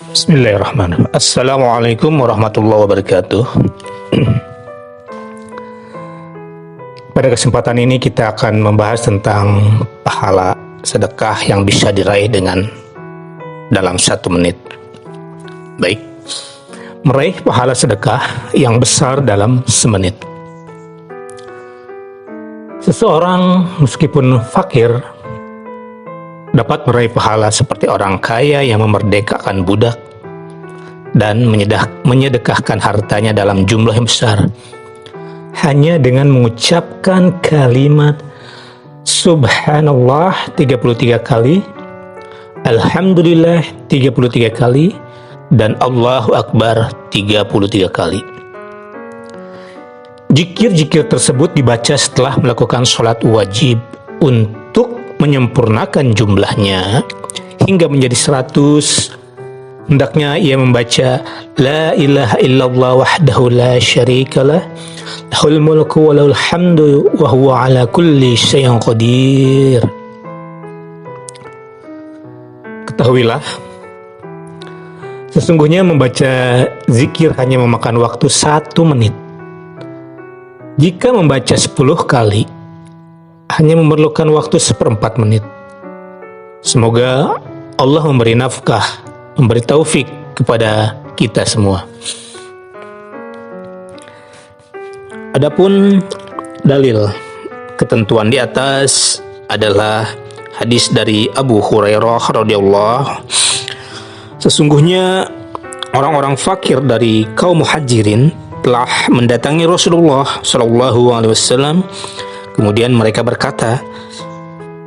Bismillahirrahmanirrahim. Assalamualaikum warahmatullahi wabarakatuh. Pada kesempatan ini kita akan membahas tentang pahala sedekah yang bisa diraih dalam 1 menit. Baik, meraih pahala sedekah yang besar dalam semenit. Seseorang meskipun fakir dapat meraih pahala seperti orang kaya yang memerdekakan budak dan menyedekahkan hartanya dalam jumlah yang besar hanya dengan mengucapkan kalimat Subhanallah 33 kali, Alhamdulillah 33 kali, dan Allahu Akbar 33 kali. Zikir-zikir tersebut dibaca setelah melakukan sholat wajib untuk menyempurnakan jumlahnya hingga menjadi 100. Hendaknya ia membaca La ilaha illallah wahdahu la syarikalah lahul mulku wa lahul hamdu wa huwa ala kulli syai'in qadir. Ketahuilah, sesungguhnya membaca zikir hanya memakan waktu 1 menit. Jika membaca 10 kali hanya memerlukan waktu 1/4 menit. Semoga Allah memberi nafkah, memberi taufik kepada kita semua. Adapun dalil ketentuan di atas adalah hadis dari Abu Hurairah radhiyallahu. Sesungguhnya orang-orang fakir dari kaum Muhajirin telah mendatangi Rasulullah sallallahu alaihi wasallam. Kemudian mereka berkata,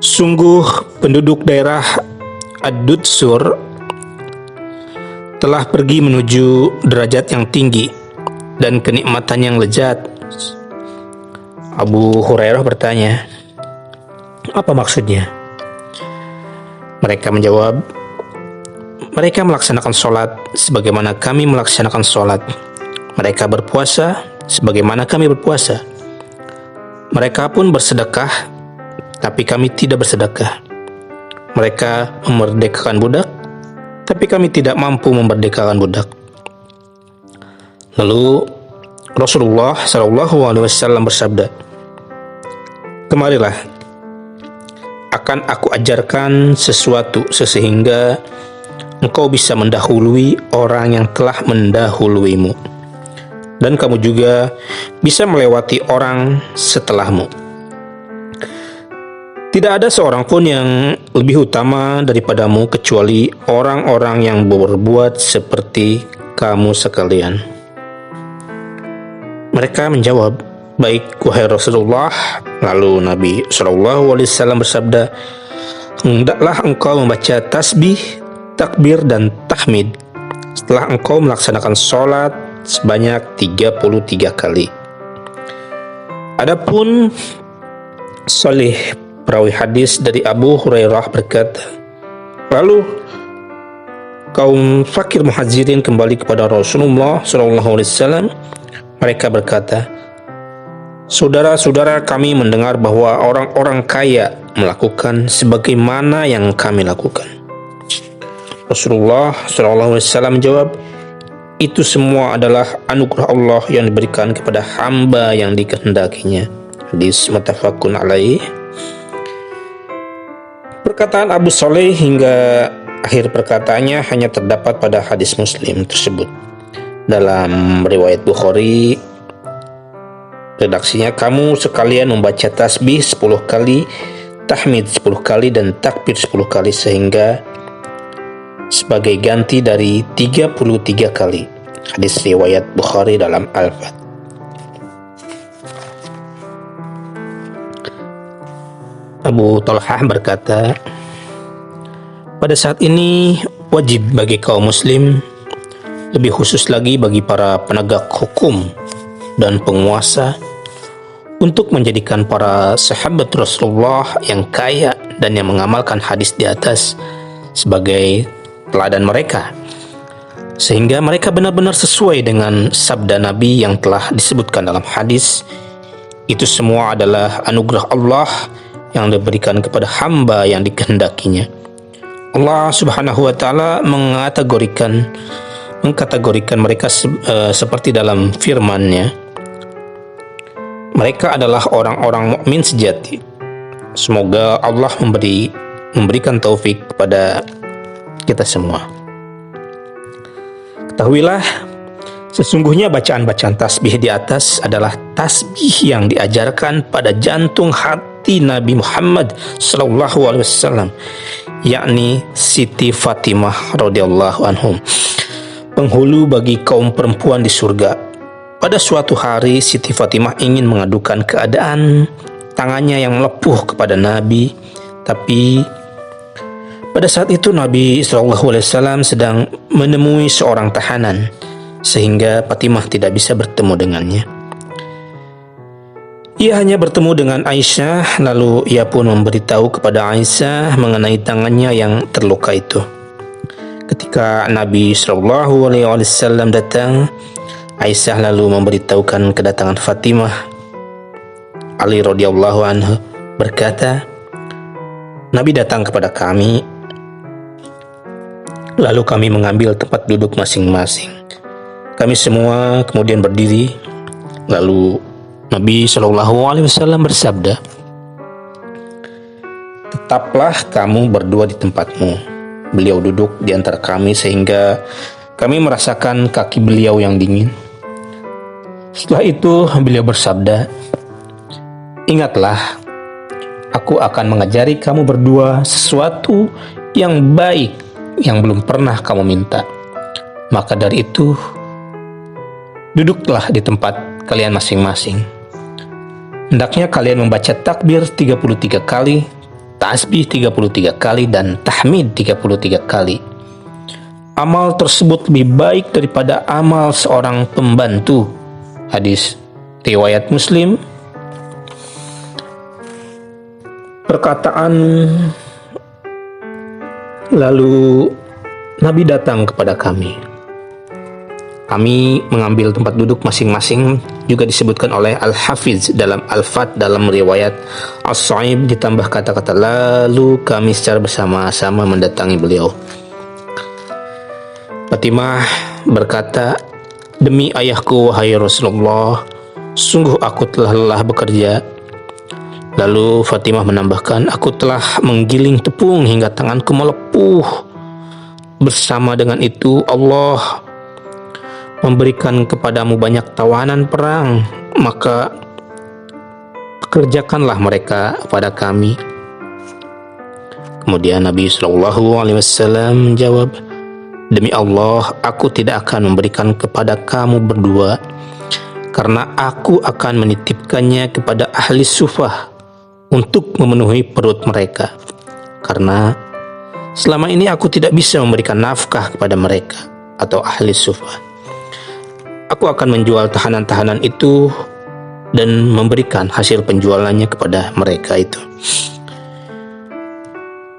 sungguh penduduk daerah Ad-Dutsur telah pergi menuju derajat yang tinggi dan kenikmatan yang lezat. Abu Hurairah bertanya, apa maksudnya? Mereka menjawab, mereka melaksanakan sholat sebagaimana kami melaksanakan sholat. Mereka berpuasa sebagaimana kami berpuasa. Mereka pun bersedekah, tapi kami tidak bersedekah. Mereka memerdekakan budak, tapi kami tidak mampu memerdekakan budak. Lalu Rasulullah SAW bersabda, kemarilah, akan aku ajarkan sesuatu sehingga engkau bisa mendahului orang yang telah mendahuluimu, dan kamu juga bisa melewati orang setelahmu. Tidak ada seorang pun yang lebih utama daripadamu kecuali orang-orang yang berbuat seperti kamu sekalian. Mereka menjawab, baik wahai Rasulullah. Lalu Nabi SAW bersabda, hendaklah engkau membaca tasbih, takbir, dan tahmid setelah engkau melaksanakan sholat sebanyak 33 kali. Adapun Salih, perawi hadis dari Abu Hurairah, berkata, lalu kaum fakir Muhajirin kembali kepada Rasulullah SAW. Mereka berkata, saudara-saudara kami mendengar bahwa orang-orang kaya melakukan sebagaimana yang kami lakukan. Rasulullah SAW menjawab, itu semua adalah anugerah Allah yang diberikan kepada hamba yang dikehendakinya. Hadis muttafaqun alaih. Perkataan Abu Saleh hingga akhir perkataannya hanya terdapat pada hadis Muslim tersebut. Dalam riwayat Bukhari, redaksinya, kamu sekalian membaca tasbih 10 kali, tahmid 10 kali, dan takbir 10 kali sehingga sebagai ganti dari 33 kali. Hadis riwayat Bukhari dalam Al-Fat. Abu Talhah berkata, pada saat ini wajib bagi kaum muslim, lebih khusus lagi bagi para penegak hukum dan penguasa, untuk menjadikan para sahabat Rasulullah yang kaya dan yang mengamalkan hadis di atas sebagai teladan mereka, sehingga mereka benar-benar sesuai dengan sabda Nabi yang telah disebutkan dalam hadis. Itu semua adalah anugerah Allah yang diberikan kepada hamba yang dikehendakinya. Allah Subhanahu wa taala mengkategorikan mereka seperti dalam firman-Nya, mereka adalah orang-orang mukmin sejati. Semoga Allah memberikan taufik kepada kita semua. Ketahuilah, sesungguhnya bacaan-bacaan tasbih di atas adalah tasbih yang diajarkan pada jantung hati Nabi Muhammad SAW, yakni Siti Fatimah radhiyallahu anhum, penghulu bagi kaum perempuan di surga. Pada suatu hari, Siti Fatimah ingin mengadukan keadaan tangannya yang melepuh kepada Nabi, tapi pada saat itu Nabi SAW sedang menemui seorang tahanan, sehingga Fatimah tidak bisa bertemu dengannya. Ia hanya bertemu dengan Aisyah, lalu ia pun memberitahu kepada Aisyah mengenai tangannya yang terluka itu. Ketika Nabi SAW datang, Aisyah lalu memberitahukan kedatangan Fatimah. Ali radhiyallahu anhu berkata, Nabi datang kepada kami, lalu kami mengambil tempat duduk masing-masing. Kami semua kemudian berdiri, lalu Nabi SAW bersabda, tetaplah kamu berdua di tempatmu. Beliau duduk di antara kami sehingga kami merasakan kaki beliau yang dingin. Setelah itu beliau bersabda, ingatlah, aku akan mengajari kamu berdua sesuatu yang baik yang belum pernah kamu minta. Maka dari itu, duduklah di tempat kalian masing-masing. Hendaknya kalian membaca takbir 33 kali, tasbih 33 kali, dan tahmid 33 kali. Amal tersebut lebih baik daripada amal seorang pembantu. Hadis riwayat Muslim. Perkataan lalu Nabi datang kepada kami. Kami mengambil tempat duduk masing-masing, juga disebutkan oleh Al-Hafiz dalam Al-Fat dalam riwayat As-Sa'ib, ditambah kata-kata lalu kami secara bersama-sama mendatangi beliau. Fatimah berkata, demi ayahku wahai Rasulullah, sungguh aku telah lelah bekerja. Lalu Fatimah menambahkan, aku telah menggiling tepung hingga tanganku melepuh. Bersama dengan itu Allah memberikan kepadamu banyak tawanan perang, maka pekerjakanlah mereka pada kami. Kemudian Nabi SAW menjawab, demi Allah, aku tidak akan memberikan kepada kamu berdua, karena aku akan menitipkannya kepada ahli sufah untuk memenuhi perut mereka, karena selama ini aku tidak bisa memberikan nafkah kepada mereka atau ahli sufah. Aku akan menjual tahanan-tahanan itu dan memberikan hasil penjualannya kepada mereka itu.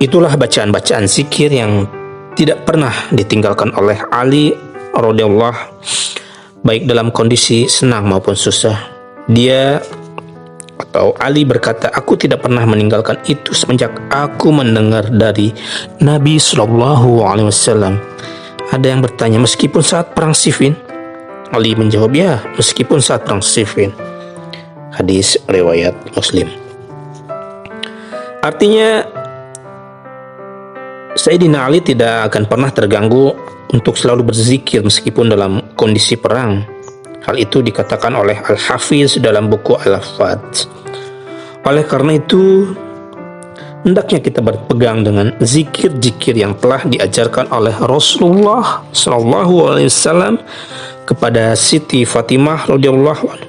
Itulah bacaan-bacaan zikir yang tidak pernah ditinggalkan oleh Ali radhiyallahu, baik dalam kondisi senang maupun susah. Dia atau Ali berkata, aku tidak pernah meninggalkan itu semenjak aku mendengar dari Nabi SAW. Ada yang bertanya, meskipun saat perang Siffin? Ali menjawab, ya, meskipun saat perang Siffin. Hadis riwayat Muslim. Artinya, Sayyidina Ali tidak akan pernah terganggu untuk selalu berzikir meskipun dalam kondisi perang. Hal itu dikatakan oleh Al-Hafiz dalam buku Al-Fat. Oleh karena itu, hendaknya kita berpegang dengan zikir-zikir yang telah diajarkan oleh Rasulullah SAW kepada Siti Fatimah radhiyallahu anha.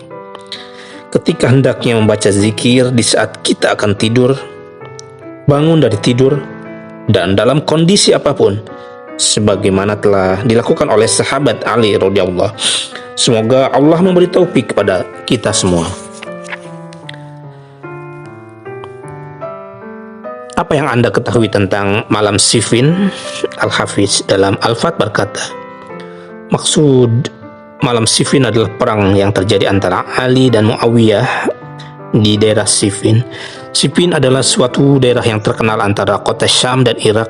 Ketika hendaknya membaca zikir di saat kita akan tidur, bangun dari tidur, dan dalam kondisi apapun, sebagaimana telah dilakukan oleh sahabat Ali radhiyallahu. Semoga Allah memberi taufik kepada kita semua. Apa yang Anda ketahui tentang malam Siffin? Al-Hafiz dalam Al-Fat berkata, maksud malam Siffin adalah perang yang terjadi antara Ali dan Muawiyah di daerah Siffin. Siffin adalah suatu daerah yang terkenal antara kota Syam dan Irak.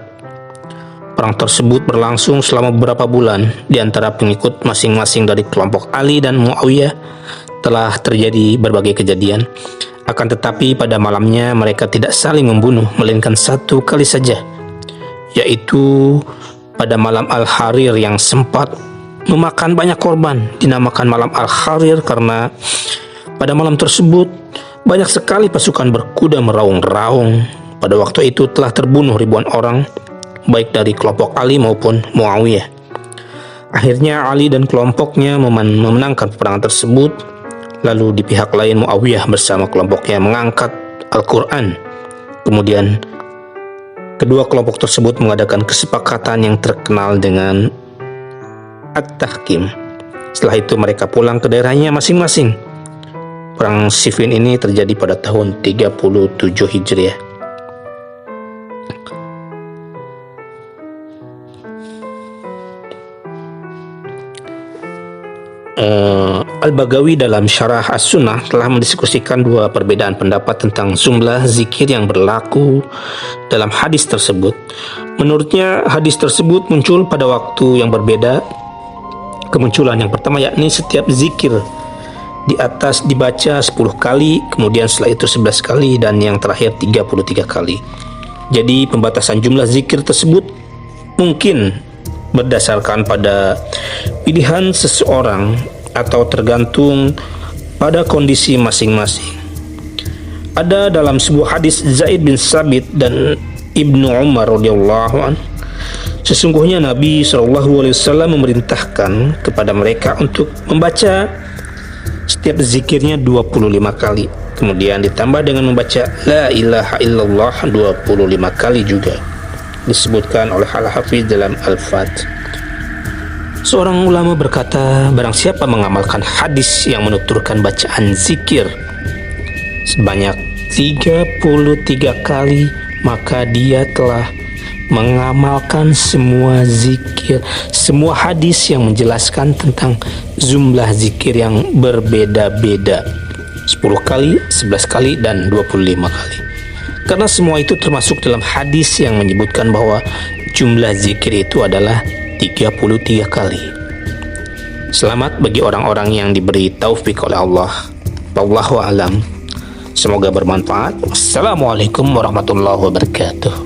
Perang tersebut berlangsung selama beberapa bulan. Di antara pengikut masing-masing dari kelompok Ali dan Muawiyah telah terjadi berbagai kejadian. Akan tetapi pada malamnya mereka tidak saling membunuh, melainkan satu kali saja, yaitu pada malam Al-Harir yang sempat memakan banyak korban. Dinamakan malam Al-Harir karena pada malam tersebut banyak sekali pasukan berkuda meraung-raung. Pada waktu itu telah terbunuh ribuan orang, baik dari kelompok Ali maupun Muawiyah. Akhirnya Ali dan kelompoknya memenangkan peperangan tersebut. Lalu di pihak lain Muawiyah bersama kelompoknya mengangkat Al-Quran. Kemudian kedua kelompok tersebut mengadakan kesepakatan yang terkenal dengan At-Tahkim. Setelah itu mereka pulang ke daerahnya masing-masing. Perang Siffin ini terjadi pada tahun 37 Hijriah. Al-Baghawi dalam Syarah As-Sunnah telah mendiskusikan dua perbedaan pendapat tentang jumlah zikir yang berlaku dalam hadis tersebut. Menurutnya hadis tersebut muncul pada waktu yang berbeda. Kemunculan yang pertama yakni setiap zikir di atas dibaca 10 kali, kemudian setelah itu 11 kali, dan yang terakhir 33 kali. Jadi pembatasan jumlah zikir tersebut mungkin berdasarkan pada pilihan seseorang atau tergantung pada kondisi masing-masing. Ada dalam sebuah hadis Zaid bin Sabit dan Ibnu Umar radhiyallahu anhu, sesungguhnya Nabi SAW memerintahkan kepada mereka untuk membaca setiap zikirnya 25 kali, kemudian ditambah dengan membaca La ilaha illallah 25 kali juga. Disebutkan oleh Al-Hafiz dalam Al-Fath. Seorang ulama berkata, barang siapa mengamalkan hadis yang menuturkan bacaan zikir sebanyak 33 kali, maka dia telah mengamalkan semua zikir, semua hadis yang menjelaskan tentang jumlah zikir yang berbeda-beda, 10 kali, 11 kali, dan 25 kali. Karena semua itu termasuk dalam hadis yang menyebutkan bahwa jumlah zikir itu adalah 33 kali. Selamat bagi orang-orang yang diberi taufik oleh Allah. Wallahu a'lam. Semoga bermanfaat. Wassalamualaikum warahmatullahi wabarakatuh.